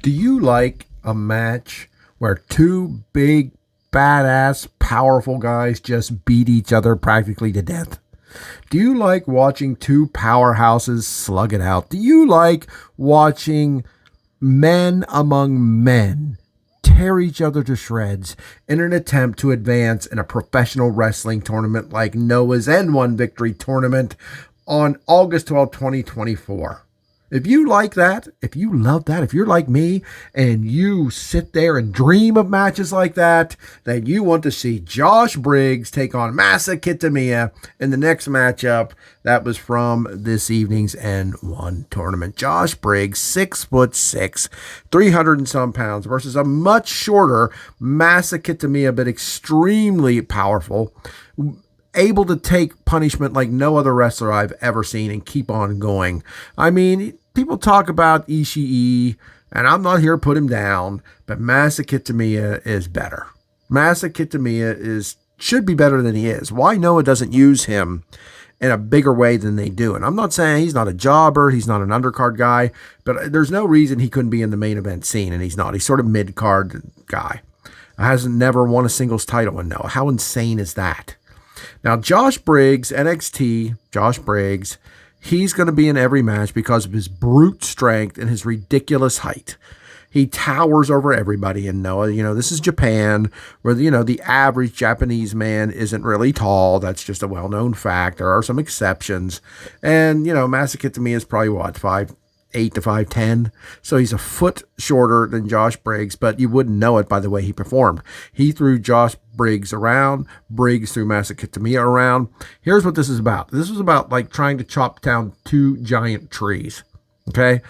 Do you like a match where two big, badass, powerful guys just beat each other practically to death? Do you like watching two powerhouses slug it out? Do you like watching men among men tear each other to shreds in an attempt to advance in a professional wrestling tournament like Noah's N1 Victory Tournament on August 12th, 2024? If you like that, if you love that, if you're like me and you sit there and dream of matches like that, then you want to see Josh Briggs take on Masa Kitamiya in the next matchup that was from this evening's N1 tournament. Josh Briggs, 6'6", 300 and some pounds, versus a much shorter Masa Kitamiya, but extremely powerful, able to take punishment like no other wrestler I've ever seen and keep on going. I mean, people talk about Ishii, and I'm not here to put him down, but Masa Kitamiya is better. Masa Kitamiya should be better than he is. Why Noah doesn't use him in a bigger way than they do? And I'm not saying he's not a jobber, he's not an undercard guy, but there's no reason he couldn't be in the main event scene, and he's not. He's sort of mid-card guy. Hasn't never won a singles title in Noah. How insane is that? Now, Josh Briggs, NXT, Josh Briggs, he's going to be in every match because of his brute strength and his ridiculous height. He towers over everybody in Noah. You know, this is Japan, where, the average Japanese man isn't really tall. That's just a well-known fact. There are some exceptions. And, Masa Kitamiya is probably, 5'8" to 5'10". So he's a foot shorter than Josh Briggs, but you wouldn't know it by the way he performed. He threw Josh Briggs around. Briggs threw Masa Kitamiya around. Here's what this is about. This was about like trying to chop down two giant trees. Okay?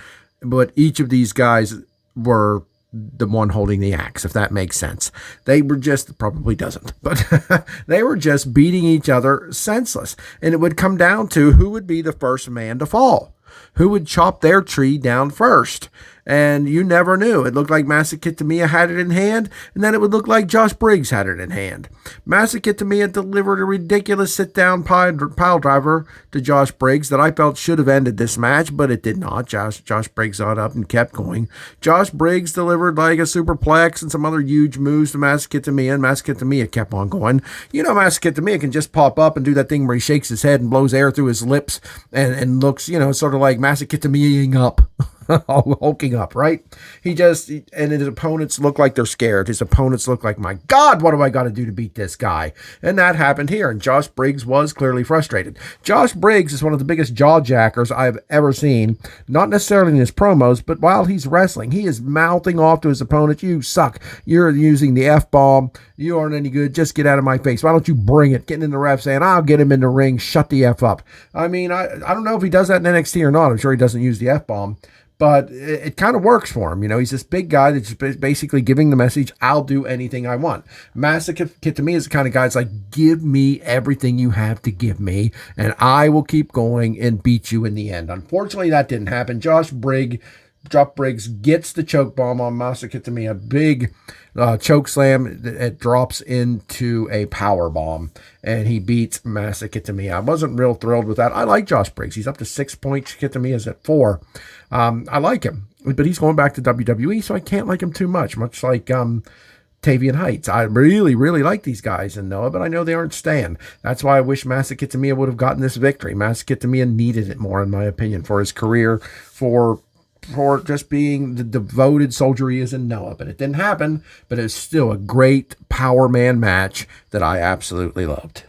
But each of these guys were the one holding the axe, if that makes sense. They were just, probably doesn't, but they were just beating each other senseless. And it would come down to who would be the first man to fall. Who would chop their tree down first? And you never knew. It looked like Masa Kitamiya had it in hand, and then it would look like Josh Briggs had it in hand. Masa Kitamiya delivered a ridiculous sit-down pile driver to Josh Briggs that I felt should have ended this match, but it did not. Josh Briggs got up and kept going. Josh Briggs delivered like a superplex and some other huge moves to Masa Kitamiya, and Masa Kitamiya kept on going. Masa Kitamiya can just pop up and do that thing where he shakes his head and blows air through his lips and looks, sort of like Masa Kitamiya-ing up. Hulking up, right? And his opponents look like they're scared. His opponents look like, my God, what do I got to do to beat this guy? And that happened here, and Josh Briggs was clearly frustrated. Josh Briggs is one of the biggest jaw jackers I've ever seen, not necessarily in his promos, but while he's wrestling, he is mouthing off to his opponent, you suck, you're using the F-bomb, you aren't any good, just get out of my face, why don't you bring it? Getting in the ref saying, I'll get him in the ring, shut the F up. I mean, I don't know if he does that in NXT or not. I'm sure he doesn't use the F-bomb. But it kind of works for him. He's this big guy that's basically giving the message, I'll do anything I want. Masa Kitamiya is the kind of guy that's like, give me everything you have to give me, and I will keep going and beat you in the end. Unfortunately, that didn't happen. Josh Briggs gets the choke bomb on Masa Kitamiya. Big choke slam. It drops into a power bomb, and he beats Masa Kitamiya. I wasn't real thrilled with that. I like Josh Briggs. He's up to 6 points. Kitamiya's at 4. I like him, but he's going back to WWE, so I can't like him too much like Tavian Heights. I really, really like these guys in Noah, but I know they aren't staying. That's why I wish Masa Kitamiya would have gotten this victory. Masa Kitamiya needed it more, in my opinion, for his career, for just being the devoted soldier he is in Noah. But it didn't happen, but it's still a great power man match that I absolutely loved.